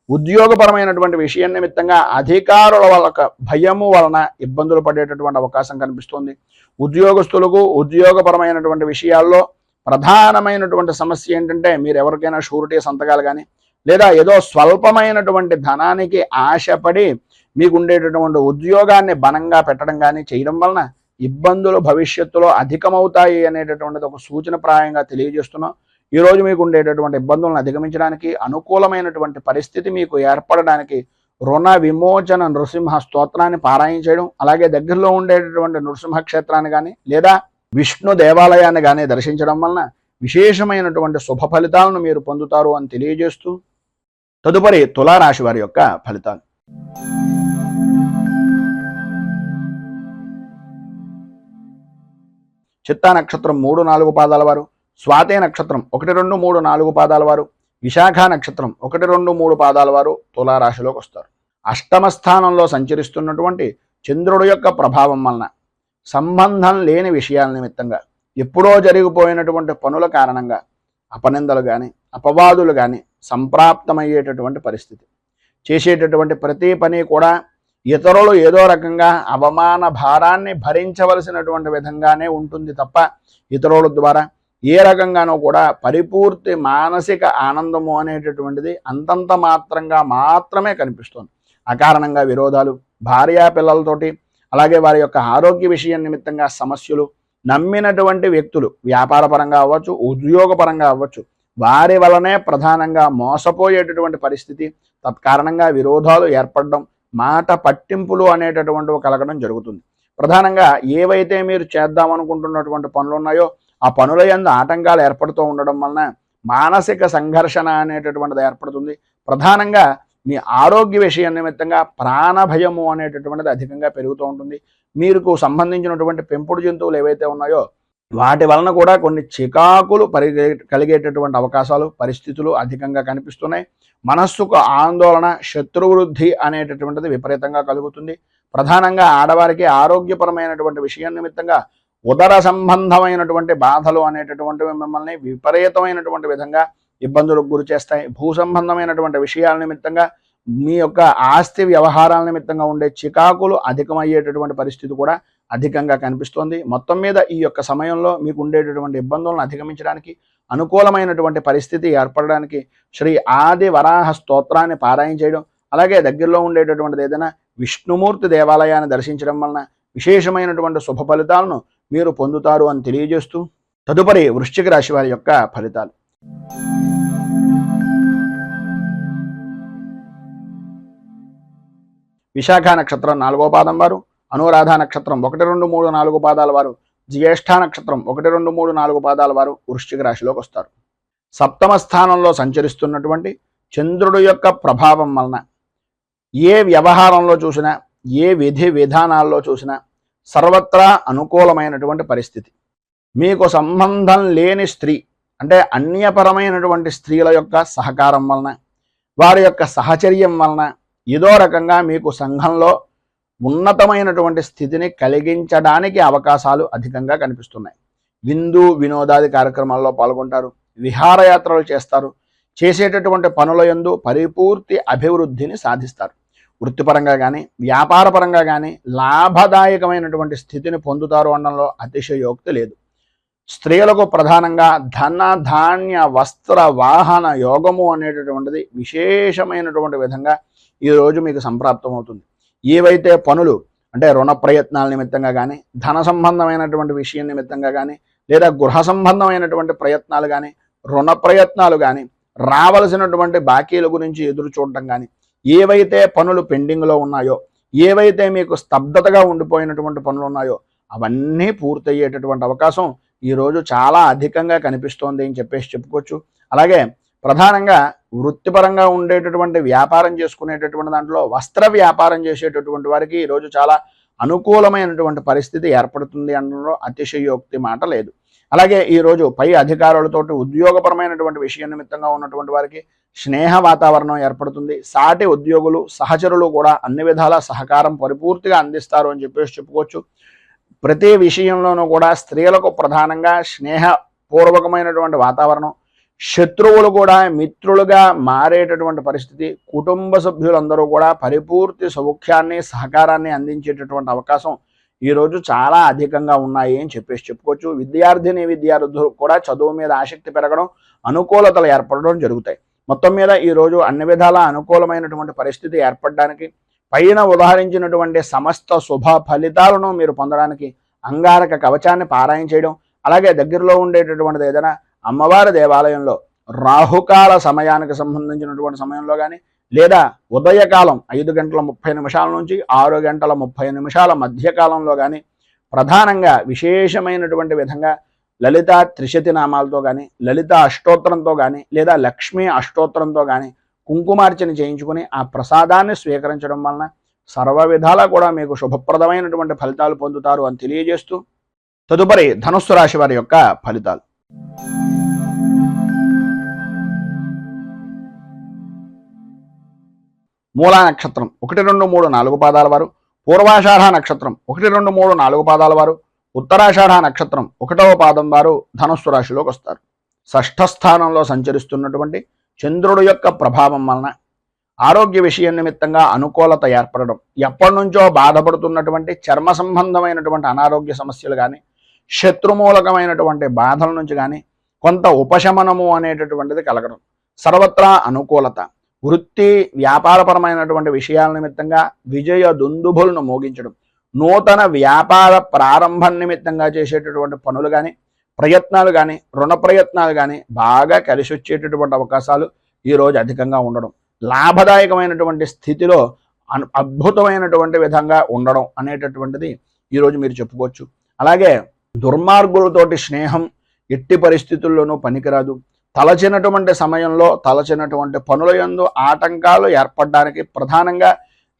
ఉద్యోగపరమైనటువంటి విషయం నిమిత్తంగా అధికారుల వాళ్ళ భయము వలన ఇబ్బందులు పడేటటువంటి అవకాశం కనిపిస్తుంది. ఉద్యోగస్తులకు ఉద్యోగపరమైనటువంటి విషయాల్లో ప్రధానమైనటువంటి సమస్య ఏంటంటే, మీరు ఎవరికైనా షూరిటీ సంతకాలు కానీ లేదా ఏదో స్వల్పమైనటువంటి ధనానికి ఆశపడి మీకు ఉండేటటువంటి ఉద్యోగాన్ని బలంగా పెట్టడం కానీ చేయడం వలన ఇబ్బందులు భవిష్యత్తులో అధికమవుతాయి అనేటటువంటిది ఒక సూచనప్రాయంగా తెలియజేస్తున్నాం. ఈరోజు మీకు ఉండేటటువంటి ఇబ్బందులను అధిగమించడానికి, అనుకూలమైనటువంటి పరిస్థితి మీకు ఏర్పడడానికి రుణ విమోచన నృసింహ స్తోత్రాన్ని పారాయణ చేయడం, అలాగే దగ్గరలో ఉండేటటువంటి నృసింహ క్షేత్రాన్ని కానీ లేదా విష్ణు దేవాలయాన్ని కానీ దర్శించడం వలన విశేషమైనటువంటి శుభ ఫలితాలను మీరు పొందుతారు అని తెలియజేస్తూ తదుపరి తులారాశి వారి యొక్క ఫలితాలు. చిత్తా నక్షత్రం 3, 4 పాదాల వారు, స్వాతి నక్షత్రం 1, 2, 3, 4 పాదాల వారు, విశాఖ నక్షత్రం 1, 2, 3 పాదాల వారు తులారాశిలోకి వస్తారు. అష్టమ స్థానంలో సంచరిస్తున్నటువంటి చంద్రుడు యొక్క ప్రభావం వలన సంబంధం లేని విషయాల నిమిత్తంగా, ఎప్పుడో జరిగిపోయినటువంటి పనుల కారణంగా అపనిందలు కానీ అపవాదులు కానీ సంప్రాప్తమయ్యేటటువంటి పరిస్థితి. చేసేటటువంటి ప్రతి పని కూడా ఇతరులు ఏదో రకంగా అవమాన భారాన్ని భరించవలసినటువంటి విధంగానే ఉంటుంది తప్ప ఇతరుల ద్వారా ఏ రకంగానూ కూడా పరిపూర్తి మానసిక ఆనందము అనేటటువంటిది అంతంత మాత్రంగా మాత్రమే కనిపిస్తుంది. అకారణంగా విరోధాలు, భార్యా పిల్లలతోటి, అలాగే వారి యొక్క ఆరోగ్య విషయం నిమిత్తంగా సమస్యలు, నమ్మినటువంటి వ్యక్తులు వ్యాపారపరంగా అవ్వచ్చు, ఉద్యోగపరంగా అవ్వచ్చు, వారి వలనే ప్రధానంగా మోసపోయేటటువంటి పరిస్థితి, తత్కారణంగా విరోధాలు ఏర్పడడం, మాట పట్టింపులు అనేటటువంటివి కలగడం జరుగుతుంది. ప్రధానంగా ఏవైతే మీరు చేద్దామనుకుంటున్నటువంటి పనులు ఉన్నాయో ఆ పనుల యందు ఆటంకాలు ఏర్పడుతూ ఉండడం వలన మానసిక సంఘర్షణ అనేటటువంటిది ఏర్పడుతుంది. ప్రధానంగా మీ ఆరోగ్య విషయం నిమిత్తంగా ప్రాణభయము అనేటటువంటిది అధికంగా పెరుగుతూ ఉంటుంది. మీకు సంబంధించినటువంటి పెంపుడు జంతువులు ఏవైతే ఉన్నాయో వాటి వలన కూడా కొన్ని చికాకులు కలిగేటటువంటి అవకాశాలు, పరిస్థితులు అధికంగా కనిపిస్తున్నాయి. మనస్సుకు ఆందోళన, శత్రువృద్ధి అనేటటువంటిది విపరీతంగా కలుగుతుంది. ప్రధానంగా ఆడవారికి ఆరోగ్యపరమైనటువంటి విషయం నిమిత్తంగా ఉదర సంబంధమైనటువంటి బాధలు అనేటటువంటివి మిమ్మల్ని విపరీతమైనటువంటి విధంగా ఇబ్బందులకు గురి చేస్తాయి. భూ సంబంధమైనటువంటి విషయాల నిమిత్తంగా మీ యొక్క ఆస్తి వ్యవహారాల నిమిత్తంగా ఉండే చికాకులు అధికమయ్యేటటువంటి పరిస్థితి కూడా అధికంగా కనిపిస్తోంది. మొత్తం మీద ఈ యొక్క సమయంలో మీకు ఉండేటటువంటి ఇబ్బందులను అధిగమించడానికి, అనుకూలమైనటువంటి పరిస్థితి ఏర్పడడానికి శ్రీ ఆది వరాహ స్తోత్రాన్ని పారాయణ చేయడం, అలాగే దగ్గరలో ఉండేటటువంటిది ఏదైనా విష్ణుమూర్తి దేవాలయాన్ని దర్శించడం వలన విశేషమైనటువంటి శుభ ఫలితాలను మీరు పొందుతారు అని తెలియజేస్తూ తదుపరి వృశ్చిక రాశి వారి యొక్క ఫలితాలు. విశాఖ నక్షత్రం 4వ పాదం వారు, అనురాధ నక్షత్రం 1, 2, 3, 4 పాదాల వారు, జ్యేష్ఠ నక్షత్రం 1, 2, 3, 4 పాదాల వారు వృశ్చిక రాశిలోకి వస్తారు. సప్తమ స్థానంలో సంచరిస్తున్నటువంటి చంద్రుడు యొక్క ప్రభావం వలన ఏ వ్యవహారంలో చూసినా, ఏ విధి విధానాల్లో చూసినా సర్వత్రా అనుకూలమైనటువంటి పరిస్థితి. మీకు సంబంధం లేని స్త్రీ అంటే అన్యపరమైనటువంటి స్త్రీల యొక్క సహకారం వలన, వారి యొక్క సహచర్యం వలన ఏదో రకంగా మీకు సంఘంలో ఉన్నతమైనటువంటి స్థితిని కలిగించడానికి అవకాశాలు అధికంగా కనిపిస్తున్నాయి. విందు వినోదాది కార్యక్రమాల్లో పాల్గొంటారు, విహారయాత్రలు చేస్తారు, చేసేటటువంటి పనుల యందు పరిపూర్తి అభివృద్ధిని సాధిస్తారు. వృత్తిపరంగా కానీ వ్యాపారపరంగా కానీ లాభదాయకమైనటువంటి స్థితిని పొందుతారు అనడంలో అతిశయోక్తి లేదు. స్త్రీలకు ప్రధానంగా ధన ధాన్య వస్త్ర వాహన యోగము అనేటటువంటిది విశేషమైనటువంటి విధంగా ఈరోజు మీకు సంప్రాప్తమవుతుంది. ఏవైతే పనులు అంటే రుణ ప్రయత్నాల నిమిత్తంగా కానీ, ధన సంబంధమైనటువంటి విషయం నిమిత్తంగా కానీ, లేదా గృహ సంబంధమైనటువంటి ప్రయత్నాలు కానీ, రుణ ప్రయత్నాలు కానీ, రావలసినటువంటి బాకీల గురించి ఎదురు చూడటం కానీ, ఏవైతే పనులు పెండింగ్లో ఉన్నాయో, ఏవైతే మీకు స్తబ్దతగా ఉండిపోయినటువంటి పనులు ఉన్నాయో అవన్నీ పూర్తయ్యేటటువంటి అవకాశం ఈరోజు చాలా అధికంగా కనిపిస్తోంది అని చెప్పుకోవచ్చు. అలాగే ప్రధానంగా వృత్తిపరంగా ఉండేటటువంటి వ్యాపారం చేసుకునేటటువంటి దాంట్లో వస్త్ర వ్యాపారం చేసేటటువంటి వారికి ఈరోజు చాలా అనుకూలమైనటువంటి పరిస్థితి ఏర్పడుతుంది అనడంలో అతిశయోక్తి మాట లేదు. అలాగే ఈరోజు పై అధికారులతోటి ఉద్యోగపరమైనటువంటి విషయం నిమిత్తంగా ఉన్నటువంటి వారికి స్నేహ వాతావరణం ఏర్పడుతుంది. సాటి ఉద్యోగులు, సహచరులు కూడా అన్ని విధాల సహకారం పరిపూర్తిగా అందిస్తారు అని చెప్పుకోవచ్చు. ప్రతి విషయంలోనూ కూడా స్త్రీలకు ప్రధానంగా స్నేహపూర్వకమైనటువంటి వాతావరణం, శత్రువులు కూడా మిత్రులుగా మారేటటువంటి పరిస్థితి, కుటుంబ సభ్యులందరూ కూడా పరిపూర్తి సౌఖ్యాన్ని, సహకారాన్ని అందించేటటువంటి అవకాశం ఈరోజు చాలా అధికంగా ఉన్నాయి అని చెప్పుకోవచ్చు. విద్యార్థులు కూడా చదువు మీద ఆసక్తి పెరగడం, అనుకూలతలు ఏర్పడడం జరుగుతాయి. మొత్తం మీద ఈరోజు అన్ని విధాల అనుకూలమైనటువంటి పరిస్థితి ఏర్పడడానికి, పైన ఉదాహరించినటువంటి సమస్త శుభ ఫలితాలను మీరు పొందడానికి అంగారక కవచాన్ని పారాయణ చేయడం, అలాగే దగ్గరలో ఉండేటటువంటిది ఏదైనా అమ్మవారి దేవాలయంలో రాహుకాల సమయానికి సంబంధించినటువంటి సమయంలో కానీ, లేదా ఉదయకాలం 5:30 నుంచి 6:30 మధ్యకాలంలో కానీ ప్రధానంగా విశేషమైనటువంటి విధంగా లలిత త్రిశతి నామాలతో కానీ, లలిత అష్టోత్తరంతో కానీ, లేదా లక్ష్మీ అష్టోత్తరంతో కానీ కుంకుమార్చన చేయించుకుని ఆ ప్రసాదాన్ని స్వీకరించడం వలన సర్వ విధాలా కూడా మీకు శుభప్రదమైనటువంటి ఫలితాలు పొందుతారు అని తెలియజేస్తూ తదుపరి ధనుస్సు రాశి వారి యొక్క ఫలితాలు. మూలా నక్షత్రం 1, 2, 3, 4 పాదాల వారు, పూర్వాషాఢ నక్షత్రం 1, 2, 3, 4 పాదాల వారు, ఉత్తరాషాఢ నక్షత్రం 1వ పాదం వారు ధనుస్సు రాశిలోకి వస్తారు. షష్ఠ స్థానంలో సంచరిస్తున్నటువంటి చంద్రుడి యొక్క ప్రభావం వలన ఆరోగ్య విషయం నిమిత్తంగా అనుకూలత ఏర్పడడం, ఎప్పటి నుంచో బాధపడుతున్నటువంటి చర్మ సంబంధమైనటువంటి అనారోగ్య సమస్యలు కానీ, శత్రుమూలకమైనటువంటి బాధల నుంచి కానీ కొంత ఉపశమనము అనేటటువంటిది కలగడం, సర్వత్రా అనుకూలత, వృత్తి వ్యాపారపరమైనటువంటి విషయాల నిమిత్తంగా విజయ దుందుభులను మోగించడం, నూతన వ్యాపార ప్రారంభం నిమిత్తంగా చేసేటటువంటి పనులు కానీ, ప్రయత్నాలు కానీ, రుణ ప్రయత్నాలు కానీ బాగా కలిసి వచ్చేటటువంటి అవకాశాలు ఈరోజు అధికంగా ఉండడం, లాభదాయకమైనటువంటి స్థితిలో అద్భుతమైనటువంటి విధంగా ఉండడం అనేటటువంటిది ఈరోజు మీరు చెప్పుకోవచ్చు. అలాగే దుర్మార్గులతోటి స్నేహం ఎట్టి పరిస్థితుల్లోనూ పనికిరాదు. తలచినటువంటి సమయంలో తలచినటువంటి పనుల యందు ఆటంకాలు ఏర్పడడానికి ప్రధానంగా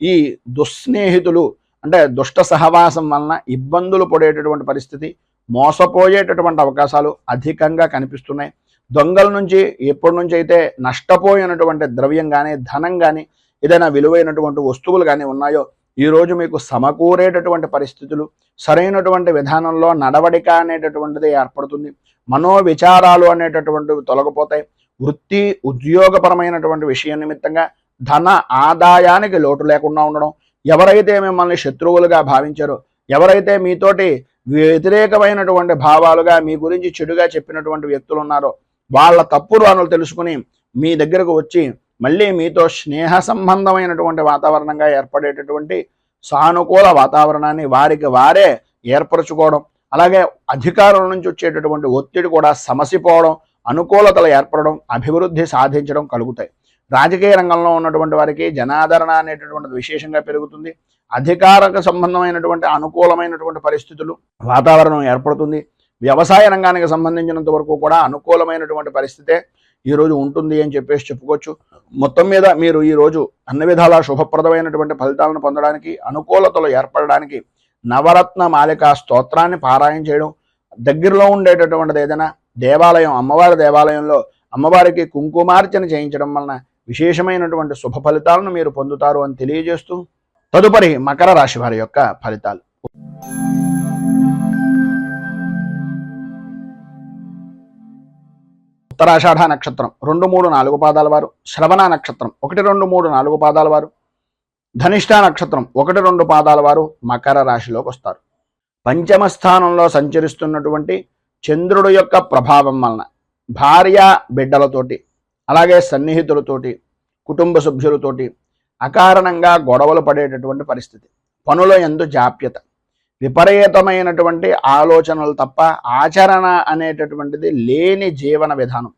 ఈ దుస్నేహితులు అంటే దుష్ట సహవాసం వలన ఇబ్బందులు పడేటటువంటి పరిస్థితి, మోసపోయేటటువంటి అవకాశాలు అధికంగా కనిపిస్తున్నాయి. దొంగల నుంచి ఎప్పటి నుంచి అయితే నష్టపోయినటువంటి ద్రవ్యం కానీ, ధనం కానీ, ఏదైనా విలువైనటువంటి వస్తువులు కానీ ఉన్నాయో ఈరోజు మీకు సమకూరేటటువంటి పరిస్థితులు, సరైనటువంటి విధానంలో నడవడిక అనేటటువంటిది ఏర్పడుతుంది. మనోవిచారాలు అనేటటువంటివి తొలగిపోతాయి. వృత్తి ఉద్యోగపరమైనటువంటి విషయం నిమిత్తంగా ధన ఆదాయానికి లోటు లేకుండా ఉండడం, ఎవరైతే మిమ్మల్ని శత్రువులుగా భావించారో, ఎవరైతే మీతోటి వ్యతిరేకమైనటువంటి భావాలుగా మీ గురించి చెడుగా చెప్పినటువంటి వ్యక్తులు ఉన్నారో వాళ్ళ తప్పులు తెలుసుకుని మీ దగ్గరకు వచ్చి మళ్ళీ మీతో స్నేహ సంబంధమైనటువంటి వాతావరణంగా ఏర్పడేటటువంటి సానుకూల వాతావరణాన్ని వారికి వారే ఏర్పరచుకోవడం, అలాగే అధికారుల నుంచి వచ్చేటటువంటి ఒత్తిడి కూడా సమసిపోవడం, అనుకూలతలు ఏర్పడడం, అభివృద్ధి సాధించడం కలుగుతాయి. రాజకీయ రంగంలో ఉన్నటువంటి వారికి జనాదరణ అనేటటువంటిది విశేషంగా పెరుగుతుంది. అధికారకు సంబంధమైనటువంటి అనుకూలమైనటువంటి పరిస్థితులు వాతావరణం ఏర్పడుతుంది. వ్యవసాయ రంగానికి సంబంధించినంత వరకు కూడా అనుకూలమైనటువంటి పరిస్థితే ఈరోజు ఉంటుంది అని చెప్పేసి చెప్పుకోవచ్చు. మొత్తం మీద మీరు ఈరోజు అన్ని విధాలా శుభప్రదమైనటువంటి ఫలితాలను పొందడానికి, అనుకూలతలు ఏర్పడడానికి నవరత్న మాలికా స్తోత్రాన్ని పారాయణ చేయడం, దగ్గరలో ఉండేటటువంటిది ఏదైనా దేవాలయం, అమ్మవారి దేవాలయంలో అమ్మవారికి కుంకుమార్చన చేయించడం వలన విశేషమైనటువంటి శుభ ఫలితాలను మీరు పొందుతారు అని తెలియజేస్తూ తదుపరి మకర రాశి వారి యొక్క ఫలితాలు. ఉత్తరాషాఢ నక్షత్రం 2, 3, 4 పాదాల వారు, శ్రవణ నక్షత్రం 1, 2, 3, 4 పాదాల వారు, ధనిష్ఠ నక్షత్రం 1, 2 పాదాల వారు మకర రాశిలోకి వస్తారు. పంచమ స్థానంలో సంచరిస్తున్నటువంటి చంద్రుడు యొక్క ప్రభావం వలన భార్య బిడ్డలతోటి, అలాగే సన్నిహితులతోటి, కుటుంబ సభ్యులతోటి అకారణంగా గొడవలు పడేటటువంటి పరిస్థితి, పనుల యందు జాప్యత, విపరీతమైనటువంటి ఆలోచనలు తప్ప ఆచరణ అనేటటువంటిది లేని జీవన విధానం,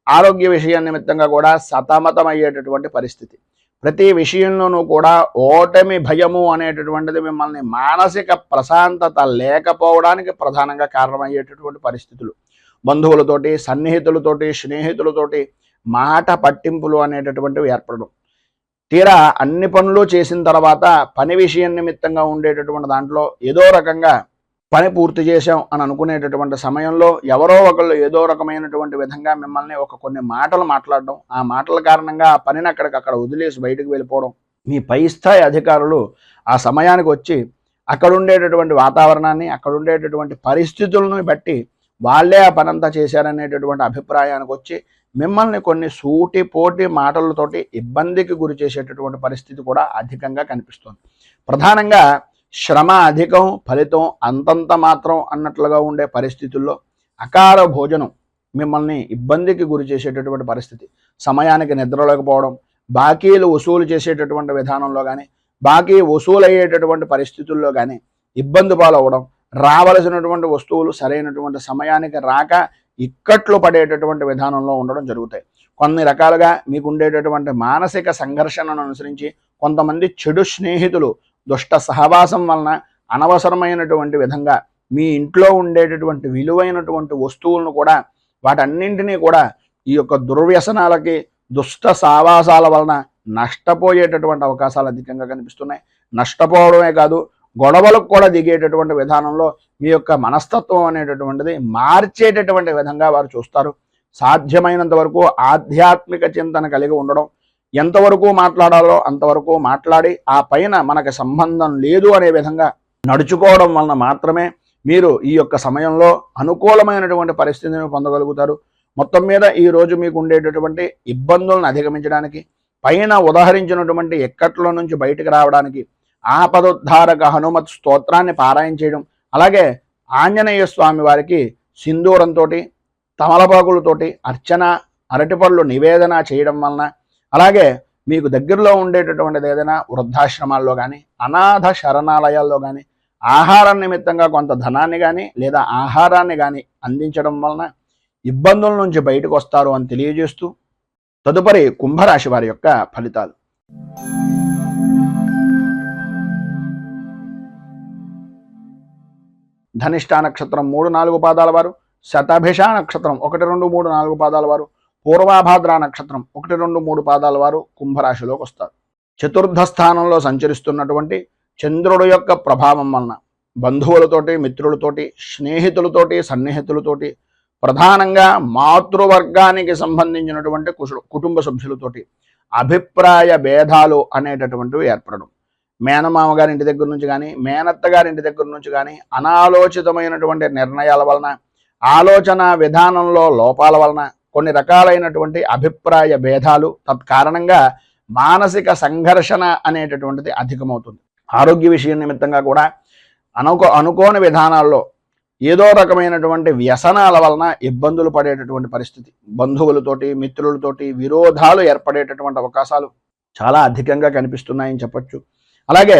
ఆరోగ్య విషయం నిమిత్తంగా కూడా సతమతమయ్యేటటువంటి పరిస్థితి, ప్రతి విషయంలోనూ కూడా ఓటమి భయము అనేటటువంటిది మిమ్మల్ని మానసిక ప్రశాంతత లేకపోవడానికి ప్రధానంగా కారణమయ్యేటటువంటి పరిస్థితులు, బంధువులతోటి, సన్నిహితులతోటి, స్నేహితులతోటి మాట పట్టింపులు అనేటటువంటివి ఏర్పడడం, తీరా అన్ని పనులు చేసిన తర్వాత పని విషయం నిమిత్తంగా ఉండేటటువంటి దాంట్లో ఏదో రకంగా పని పూర్తి చేశాం అని అనుకునేటటువంటి సమయంలో ఎవరో ఒకళ్ళు ఏదో రకమైనటువంటి విధంగా మిమ్మల్ని కొన్ని మాటలు మాట్లాడడం, ఆ మాటల కారణంగా ఆ పనిని అక్కడికక్కడ వదిలేసి బయటకు వెళ్ళిపోవడం, మీ పై స్థాయి అధికారులు ఆ సమయానికి వచ్చి అక్కడ ఉండేటటువంటి వాతావరణాన్ని, అక్కడ ఉండేటటువంటి పరిస్థితులను బట్టి వాళ్ళే ఆ పనంతా చేశారనేటటువంటి అభిప్రాయానికి వచ్చి మిమ్మల్ని కొన్ని సూటిపోటి మాటలతోటి ఇబ్బందికి గురి చేసేటటువంటి పరిస్థితి కూడా అధికంగా కనిపిస్తుంది. ప్రధానంగా శ్రమ అధికం, ఫలితం అంతంత మాత్రం అన్నట్లుగా ఉండే పరిస్థితుల్లో అకాల భోజనం మిమ్మల్ని ఇబ్బందికి గురి చేసేటటువంటి పరిస్థితి, సమయానికి నిద్రలేకపోవడం, బాకీలు వసూలు చేసేటటువంటి విధానంలో కానీ, బాకీ వసూలు అయ్యేటటువంటి పరిస్థితుల్లో కానీ ఇబ్బంది పాలవడం, రావలసినటువంటి వస్తువులు సరైనటువంటి సమయానికి రాక ఇక్కట్లు పడేటటువంటి విధానంలో ఉండడం జరుగుతాయి. కొన్ని రకాలుగా మీకు ఉండేటటువంటి మానసిక సంఘర్షణను అనుసరించి కొంతమంది చెడు స్నేహితులు దుష్ట సహవాసం వలన అనవసరమైనటువంటి విధంగా మీ ఇంట్లో ఉండేటటువంటి విలువైనటువంటి వస్తువులను కూడా వాటన్నింటినీ కూడా ఈ యొక్క దుర్వ్యసనాలకి, దుష్ట సావాసాల వలన నష్టపోయేటటువంటి అవకాశాలు అధికంగా కనిపిస్తున్నాయి. నష్టపోవడమే కాదు, గొడవలకు కూడా దిగేటటువంటి విధానంలో మీ యొక్క మనస్తత్వం అనేటటువంటిది మార్చేటటువంటి విధంగా వారు చూస్తారు. సాధ్యమైనంత వరకు ఆధ్యాత్మిక చింతన కలిగి ఉండడం, ఎంతవరకు మాట్లాడాలో అంతవరకు మాట్లాడి ఆ పైన మనకు సంబంధం లేదు అనే విధంగా నడుచుకోవడం వలన మాత్రమే మీరు ఈ యొక్క సమయంలో అనుకూలమైనటువంటి పరిస్థితిని పొందగలుగుతారు. మొత్తం మీద ఈ రోజు మీకు ఉండేటటువంటి ఇబ్బందులను అధిగమించడానికి, పైన ఉదహరించినటువంటి ఇక్కట్ల నుంచి బయటకు రావడానికి ఆపదుద్ధారక హనుమత్ స్తోత్రాన్ని పారాయణ చేయడం, అలాగే ఆంజనేయ స్వామి వారికి సింధూరంతో తమలపాకులతోటి అర్చన, అరటిపళ్ళు నివేదన చేయడం వలన, అలాగే మీకు దగ్గరలో ఉండేటటువంటిది ఏదైనా వృద్ధాశ్రమాల్లో కానీ అనాథ శరణాలయాల్లో కానీ ఆహారం నిమిత్తంగా కొంత ధనాన్ని కానీ లేదా ఆహారాన్ని కానీ అందించడం వలన ఇబ్బందుల నుంచి బయటకు వస్తారు అని తెలియజేస్తూ, తదుపరి కుంభరాశి వారి యొక్క ఫలితాలు. ధనిష్ఠా నక్షత్రం 3-4 పాదాల వారు, శతభిష నక్షత్రం 1, 2, 3, 4 పాదాల వారు, పూర్వాభాద్ర నక్షత్రం 1, 2, 3 పాదాల వారు కుంభరాశిలోకి వస్తారు. చతుర్థ స్థానంలో సంచరిస్తున్నటువంటి చంద్రుడు యొక్క ప్రభావం వలన బంధువులతోటి, మిత్రులతోటి, స్నేహితులతోటి, సన్నిహితులతోటి, ప్రధానంగా మాతృవర్గానికి సంబంధించినటువంటి కుటుంబ సభ్యులతోటి అభిప్రాయ భేదాలు అనేటటువంటివి ఏర్పడడం, మేనమామ గారి ఇంటి దగ్గర నుంచి కానీ మేనత్త గారి ఇంటి దగ్గర నుంచి కానీ అనాలోచితమైనటువంటి నిర్ణయాల వలన, ఆలోచన విధానంలో లోపాల వలన కొన్ని రకాలైనటువంటి అభిప్రాయ భేదాలు, తత్కారణంగా మానసిక సంఘర్షణ అనేటటువంటిది అధికమవుతుంది. ఆరోగ్య విషయం నిమిత్తంగా కూడా అనుకోని విధానాల్లో ఏదో రకమైనటువంటి వ్యసనాల వలన ఇబ్బందులు పడేటటువంటి పరిస్థితి, బంధువులతోటి, మిత్రులతోటి విరోధాలు ఏర్పడేటటువంటి అవకాశాలు చాలా అధికంగా కనిపిస్తున్నాయని చెప్పచ్చు. అలాగే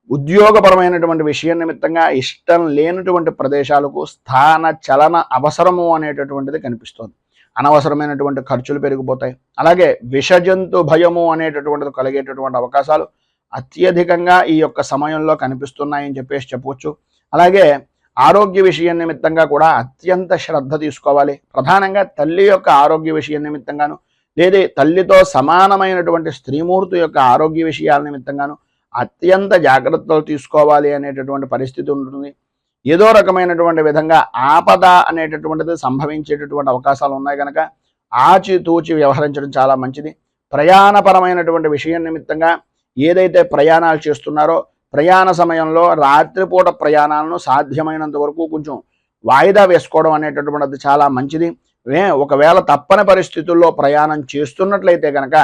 ఉద్యోగపరమైనటువంటి విషయం నిమిత్తంగా ఇష్టం లేనటువంటి ప్రదేశాలకు స్థాన చలన అవసరము అనేటటువంటిది కనిపిస్తోంది. అనవసరమైనటువంటి ఖర్చులు పెరిగిపోతాయి. అలాగే విషజంతు భయము అనేటటువంటిది కలిగేటటువంటి అవకాశాలు అత్యధికంగా ఈ యొక్క సమయంలో కనిపిస్తున్నాయని చెప్పవచ్చు. అలాగే ఆరోగ్య విషయం నిమిత్తంగా కూడా అత్యంత శ్రద్ధ తీసుకోవాలి. ప్రధానంగా తల్లి యొక్క ఆరోగ్య విషయం నిమిత్తంగాను, లేదా తల్లితో సమానమైనటువంటి స్త్రీమూర్తి యొక్క ఆరోగ్య విషయాల నిమిత్తంగాను అత్యంత జాగ్రత్తలు తీసుకోవాలి అనేటటువంటి పరిస్థితి ఉంటుంది. ఏదో రకమైనటువంటి విధంగా ఆపద అనేటటువంటిది సంభవించేటటువంటి అవకాశాలు ఉన్నాయి కనుక ఆచితూచి వ్యవహరించడం చాలా మంచిది. ప్రయాణపరమైనటువంటి విషయం నిమిత్తంగా ఏదైతే ప్రయాణాలు చేస్తున్నారో ప్రయాణ సమయంలో రాత్రిపూట ప్రయాణాలను సాధ్యమైనంత వరకు కొంచెం వాయిదా వేసుకోవడం అనేటటువంటిది చాలా మంచిది. ఒకవేళ తప్పని పరిస్థితుల్లో ప్రయాణం చేస్తున్నట్లయితే కనుక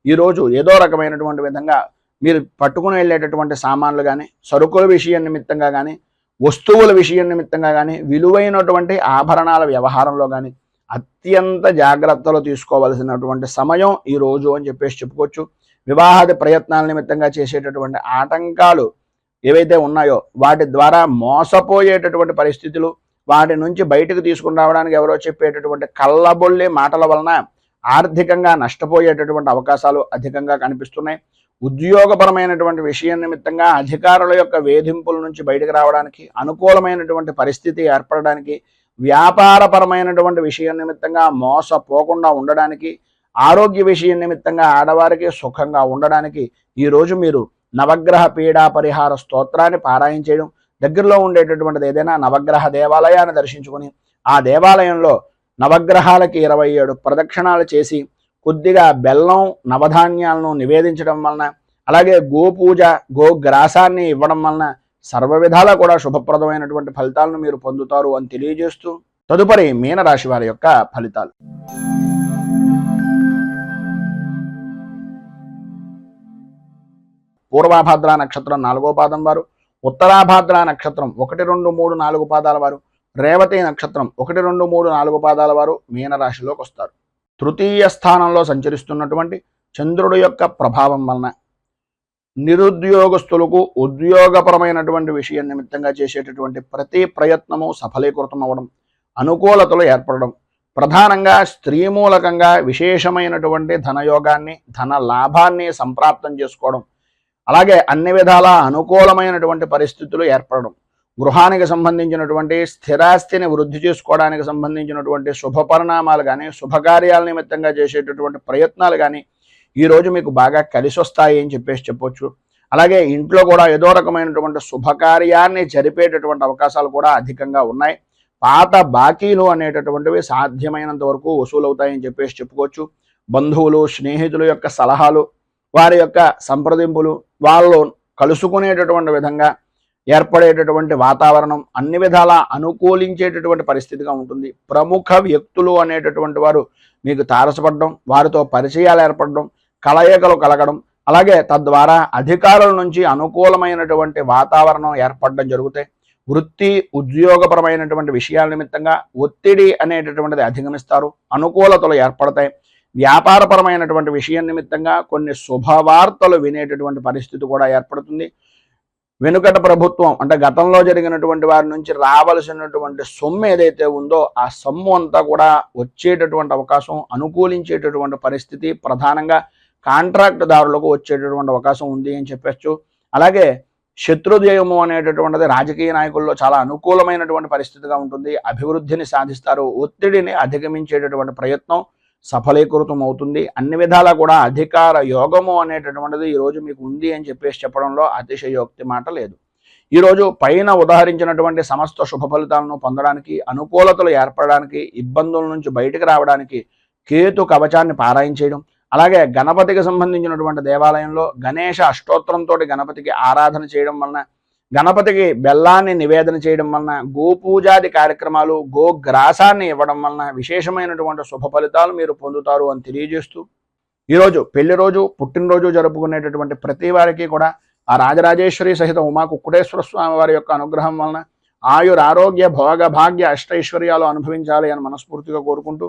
ఈరోజు ఏదో రకమైనటువంటి విధంగా మీరు పట్టుకుని వెళ్ళేటటువంటి సామాన్లు కానీ, సరుకుల విషయం నిమిత్తంగా కానీ, వస్తువుల విషయం నిమిత్తంగా కానీ, విలువైనటువంటి ఆభరణాల వ్యవహారంలో కానీ అత్యంత జాగ్రత్తలు తీసుకోవలసినటువంటి సమయం ఈ రోజు అని చెప్పుకోవచ్చు. వివాహాది ప్రయత్నాల నిమిత్తంగా చేసేటటువంటి ఆటంకాలు ఏవైతే ఉన్నాయో వాటి ద్వారా మోసపోయేటటువంటి పరిస్థితులు, వాటి నుంచి బయటకు తీసుకుని రావడానికి ఎవరో చెప్పేటటువంటి కళ్ళబొల్లి మాటల వలన ఆర్థికంగా నష్టపోయేటటువంటి అవకాశాలు అధికంగా కనిపిస్తున్నాయి. ఉద్యోగపరమైనటువంటి విషయం నిమిత్తంగా అధికారుల యొక్క వేధింపుల నుంచి బయటకు రావడానికి, అనుకూలమైనటువంటి పరిస్థితి ఏర్పడడానికి, వ్యాపారపరమైనటువంటి విషయం నిమిత్తంగా మోసపోకుండా ఉండడానికి, ఆరోగ్య విషయం నిమిత్తంగా ఆడవారికి సుఖంగా ఉండడానికి ఈరోజు మీరు నవగ్రహ పీడా పరిహార స్తోత్రాన్ని పారాయణ చేయడం, దగ్గరలో ఉండేటటువంటిది ఏదైనా నవగ్రహ దేవాలయాన్ని దర్శించుకొని ఆ దేవాలయంలో నవగ్రహాలకి 27 ప్రదక్షిణాలు చేసి కొద్దిగా బెల్లం, నవధాన్యాలను నివేదించడం వలన, అలాగే గోపూజ, గోగ్రాసాన్ని ఇవ్వడం వలన సర్వ విధాలా కూడా శుభప్రదమైనటువంటి ఫలితాలను మీరు పొందుతారు అని తెలియజేస్తూ, తదుపరి మీనరాశి వారి యొక్క ఫలితాలు. పూర్వాభాద్ర నక్షత్రం 4వ పాదం వారు, ఉత్తరాభాద్ర నక్షత్రం 1, 2, 3, 4 పాదాల వారు, రేవతి నక్షత్రం 1, 2, 3, 4 పాదాల వారు మీనరాశిలోకి వస్తారు. తృతీయ స్థానంలో సంచరిస్తున్నటువంటి చంద్రుడు యొక్క ప్రభావం వలన నిరుద్యోగస్తులకు ఉద్యోగపరమైనటువంటి విషయం నిమిత్తంగా చేసేటటువంటి ప్రతి ప్రయత్నము సఫలీకృతం అవ్వడం, అనుకూలతలు ఏర్పడడం, ప్రధానంగా స్త్రీ మూలకంగా విశేషమైనటువంటి ధనయోగాన్ని, ధన లాభాన్ని సంప్రాప్తం చేసుకోవడం, అలాగే అన్ని విధాల అనుకూలమైనటువంటి పరిస్థితులు ఏర్పడడం, గృహానికి సంబంధించినటువంటి స్థిరాస్తిని వృద్ధి చేసుకోవడానికి సంబంధించినటువంటి శుభ పరిణామాలు కానీ, శుభకార్యాల నిమిత్తంగా చేసేటటువంటి ప్రయత్నాలు కానీ ఈరోజు మీకు బాగా కలిసి వస్తాయి అని చెప్పవచ్చు. అలాగే ఇంట్లో కూడా ఏదో రకమైనటువంటి శుభకార్యాన్ని జరిపేటటువంటి అవకాశాలు కూడా అధికంగా ఉన్నాయి. పాత బాకీలు అనేటటువంటివి సాధ్యమైనంత వరకు వసూలవుతాయని చెప్పుకోవచ్చు. బంధువులు, స్నేహితుల యొక్క సలహాలు, వారి యొక్క సంప్రదింపులు, వాళ్ళు కలుసుకునేటటువంటి విధంగా ఏర్పడేటటువంటి వాతావరణం అన్ని విధాలా అనుకూలించేటటువంటి పరిస్థితిగా ఉంటుంది. ప్రముఖ వ్యక్తులు అనేటటువంటి వారు మీకు తారసపడడం, వారితో పరిచయాలు ఏర్పడడం, కలయికలు కలగడం, అలాగే తద్వారా అధికారుల నుంచి అనుకూలమైనటువంటి వాతావరణం ఏర్పడడం జరుగుతాయి. వృత్తి ఉద్యోగపరమైనటువంటి విషయాల నిమిత్తంగా ఒత్తిడి అనేటటువంటిది అధిగమిస్తారు, అనుకూలతలు ఏర్పడతాయి. వ్యాపారపరమైనటువంటి విషయం నిమిత్తంగా కొన్ని శుభవార్తలు వినేటటువంటి పరిస్థితి కూడా ఏర్పడుతుంది. వెనుకట ప్రభుత్వం అంటే గతంలో జరిగినటువంటి వారి నుంచి రావలసినటువంటి సొమ్ము ఏదైతే ఉందో ఆ సొమ్ము అంతా కూడా వచ్చేటటువంటి అవకాశం, అనుకూలించేటటువంటి పరిస్థితి ప్రధానంగా కాంట్రాక్టుదారులకు వచ్చేటటువంటి అవకాశం ఉంది అని చెప్పచ్చు. అలాగే శత్రుజయము అనేటటువంటిది రాజకీయ నాయకుల్లో చాలా అనుకూలమైనటువంటి పరిస్థితిగా ఉంటుంది. అభివృద్ధిని సాధిస్తారు, ఒత్తిడిని అధిగమించేటటువంటి ప్రయత్నం సఫలీకృతం అవుతుంది. అన్ని విధాలా కూడా అధికార యోగము అనేటటువంటిది ఈరోజు మీకు ఉంది అని చెప్పడంలో అతిశయోక్తి మాట లేదు. ఈరోజు పైన ఉదాహరించినటువంటి సమస్త శుభ ఫలితాలను పొందడానికి, అనుకూలతలు ఏర్పడడానికి, ఇబ్బందుల నుంచి బయటకు రావడానికి కేతు కవచాన్ని పారాయణ చేయడం, అలాగే గణపతికి సంబంధించినటువంటి దేవాలయంలో గణేష అష్టోత్తరంతో గణపతికి ఆరాధన చేయడం వలన, గణపతికి బెల్లాన్ని నివేదన చేయడం వలన, గోపూజాది కార్యక్రమాలు, గోగ్రాసాన్ని ఇవ్వడం వలన విశేషమైనటువంటి శుభ ఫలితాలు మీరు పొందుతారు అని తెలియజేస్తూ, ఈరోజు పెళ్లి రోజు, పుట్టినరోజు జరుపుకునేటటువంటి ప్రతి వారికి కూడా ఆ రాజరాజేశ్వరి సహిత ఉమా కుక్కుటేశ్వర స్వామి వారి యొక్క అనుగ్రహం వలన ఆయుర ఆరోగ్య భోగ భాగ్య అష్టైశ్వర్యాలు అనుభవించాలి అని మనస్ఫూర్తిగా కోరుకుంటూ,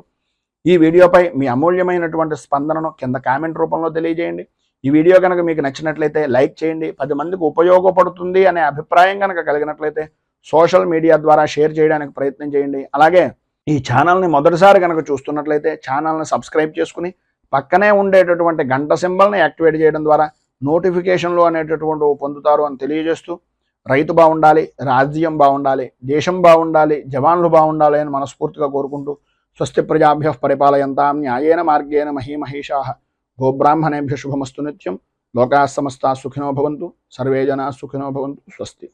ఈ వీడియోపై మీ అమూల్యమైనటువంటి స్పందనను కింద కామెంట్ రూపంలో తెలియజేయండి. ఈ వీడియో కనుక మీకు నచ్చినట్లయితే లైక్ చేయండి. 10 మందికి ఉపయోగపడుతుంది అనే అభిప్రాయం కనుక కలిగినట్లయితే సోషల్ మీడియా ద్వారా షేర్ చేయడానికి ప్రయత్నం చేయండి. అలాగే ఈ ఛానల్ని మొదటిసారి కనుక చూస్తున్నట్లయితే ఛానల్ని సబ్స్క్రైబ్ చేసుకుని పక్కనే ఉండేటటువంటి గంట సింబల్ని యాక్టివేట్ చేయడం ద్వారా నోటిఫికేషన్లు అనేటటువంటి పొందుతారు అని తెలియజేస్తూ, రైతు బాగుండాలి, రాజ్యం బాగుండాలి, దేశం బాగుండాలి, జవాన్లు బాగుండాలి అని మనస్ఫూర్తిగా కోరుకుంటూ, స్వస్తి ప్రజాభ్యః పరిపాలయంతాం న్యాయేన మార్గేణ మహీమహేషాః గోబ్రాహ్మణేభ్యః శుభమస్తు నిత్యం. లోకాః సమస్తాః సుఖినో భవంతు, సర్వే జనాః సుఖినో భవంతు. స్వస్తి.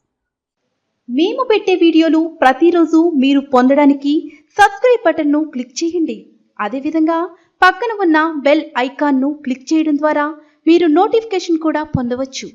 మేము పెట్టే వీడియోలు ప్రతిరోజు మీరు పొందడానికి సబ్స్క్రైబ్ బటన్ను క్లిక్ చేయండి. అదేవిధంగా పక్కన ఉన్న బెల్ ఐకాన్ను క్లిక్ చేయడం ద్వారా మీరు నోటిఫికేషన్ కూడా పొందవచ్చు.